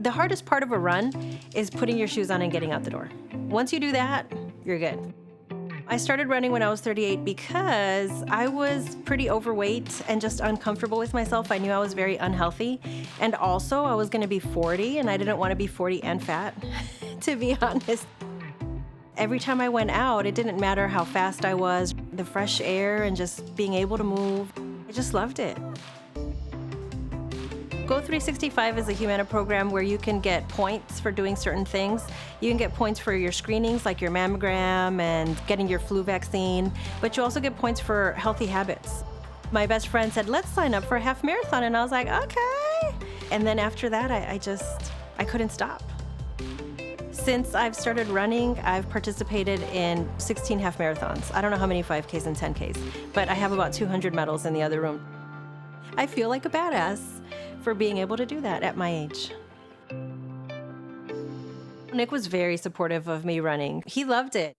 The hardest part of a run is putting your shoes on and getting out the door. Once you do that, you're good. I started running when I was 38 because I was pretty overweight and just uncomfortable with myself. I knew I was very unhealthy. And also I was gonna be 40 and I didn't want to be 40 and fat, to be honest. Every time I went out, it didn't matter how fast I was, the fresh air and just being able to move. I just loved it. Go 365 is a Humana program where you can get points for doing certain things. You can get points for your screenings, like your mammogram and getting your flu vaccine, but you also get points for healthy habits. My best friend said, let's sign up for a half marathon, and I was like, okay. And then after that, I couldn't stop. Since I've started running, I've participated in 16 half marathons. I don't know how many 5Ks and 10Ks, but I have about 200 medals in the other room. I feel like a badass for being able to do that at my age. Nick was very supportive of me running. He loved it.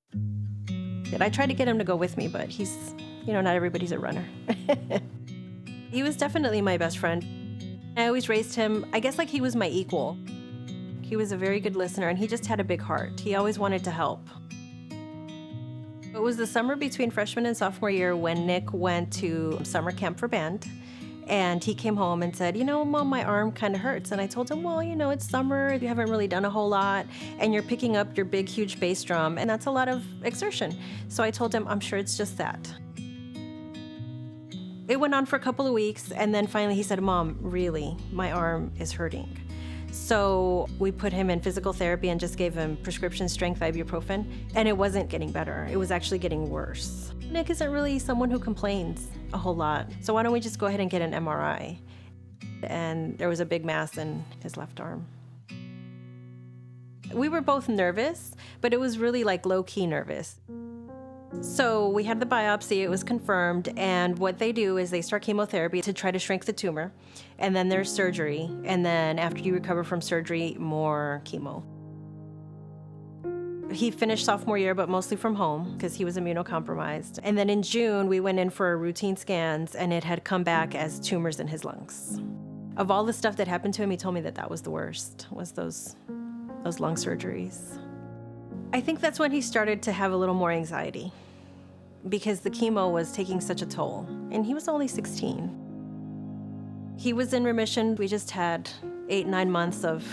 I tried to get him to go with me, but he's, not everybody's a runner. He was definitely my best friend. I always raised him, I guess, like he was my equal. He was a very good listener, and he just had a big heart. He always wanted to help. It was the summer between freshman and sophomore year when Nick went to summer camp for band. And he came home and said, Mom, my arm kind of hurts. And I told him, well, it's summer, you haven't really done a whole lot, and you're picking up your big, huge bass drum, and that's a lot of exertion. So I told him, I'm sure it's just that. It went on for a couple of weeks, and then finally he said, Mom, really, my arm is hurting. So we put him in physical therapy and just gave him prescription strength ibuprofen, and it wasn't getting better. It was actually getting worse. Nick isn't really someone who complains a whole lot, so why don't we just go ahead and get an MRI? And there was a big mass in his left arm. We were both nervous, but it was really like low-key nervous. So we had the biopsy, it was confirmed, and what they do is they start chemotherapy to try to shrink the tumor, and then there's surgery, and then after you recover from surgery, more chemo. He finished sophomore year, but mostly from home because he was immunocompromised. And then in June, we went in for routine scans, and it had come back as tumors in his lungs. Of all the stuff that happened to him, he told me that that was the worst, was those lung surgeries. I think that's when he started to have a little more anxiety because the chemo was taking such a toll, and he was only 16. He was in remission. We just had 8-9 months of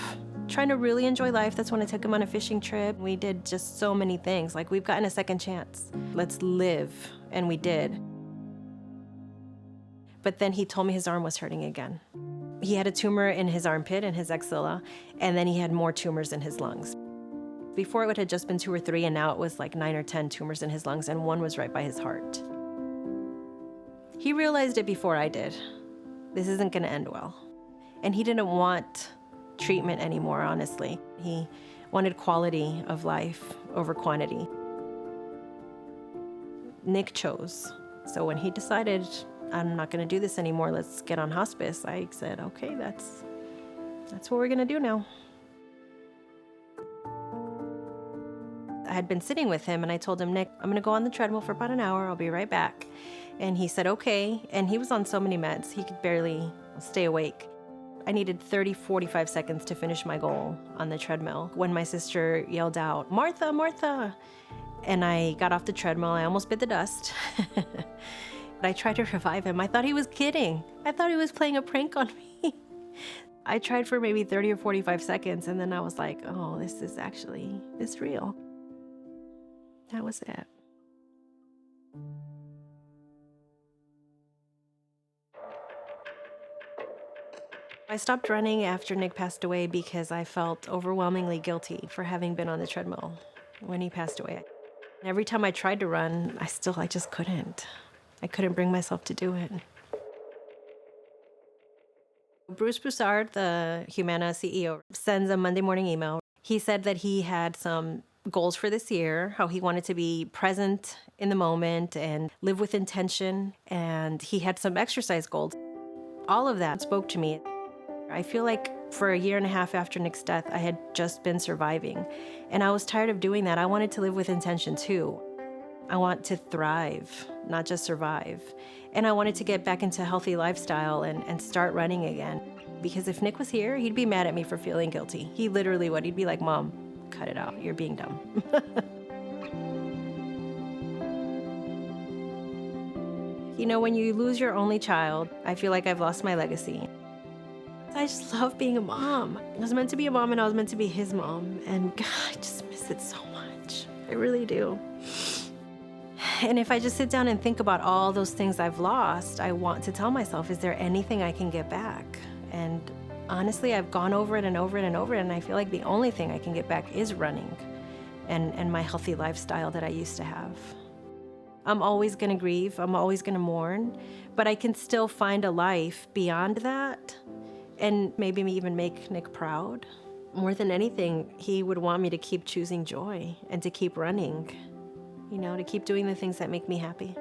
trying to really enjoy life. That's when I took him on a fishing trip. We did just so many things. Like, we've gotten a second chance. Let's live. And we did. But then he told me his arm was hurting again. He had a tumor in his armpit and his axilla, and then he had more tumors in his lungs. Before it had just been 2 or 3, and now it was like 9 or 10 tumors in his lungs, and one was right by his heart. He realized it before I did. This isn't gonna end well. And he didn't want treatment anymore, honestly. He wanted quality of life over quantity. Nick chose. So when he decided, I'm not gonna do this anymore, let's get on hospice, I said, okay, that's what we're gonna do now. I had been sitting with him, and I told him, Nick, I'm gonna go on the treadmill for about an hour, I'll be right back. And he said, okay, and he was on so many meds, he could barely stay awake. I needed 30-45 seconds to finish my goal on the treadmill when my sister yelled out, Martha, Martha! And I got off the treadmill. I almost bit the dust. But I tried to revive him. I thought he was kidding. I thought he was playing a prank on me. I tried for maybe 30 or 45 seconds, and then I was like, oh, this is real. That was it. I stopped running after Nick passed away because I felt overwhelmingly guilty for having been on the treadmill when he passed away. Every time I tried to run, I just couldn't. I couldn't bring myself to do it. Bruce Broussard, the Humana CEO, sends a Monday morning email. He said that he had some goals for this year, how he wanted to be present in the moment and live with intention, and he had some exercise goals. All of that spoke to me. I feel like for a year and a half after Nick's death, I had just been surviving, and I was tired of doing that. I wanted to live with intention too. I want to thrive, not just survive. And I wanted to get back into a healthy lifestyle and start running again. Because if Nick was here, he'd be mad at me for feeling guilty. He literally would. He'd be like, Mom, cut it out. You're being dumb. You know, when you lose your only child, I feel like I've lost my legacy. I just love being a mom. I was meant to be a mom and I was meant to be his mom. And God, I just miss it so much. I really do. And if I just sit down and think about all those things I've lost, I want to tell myself, is there anything I can get back? And honestly, I've gone over it and over it and over it, and I feel like the only thing I can get back is running and my healthy lifestyle that I used to have. I'm always gonna grieve, I'm always gonna mourn, but I can still find a life beyond that and maybe even make Nick proud. More than anything, he would want me to keep choosing joy and to keep running, you know, to keep doing the things that make me happy.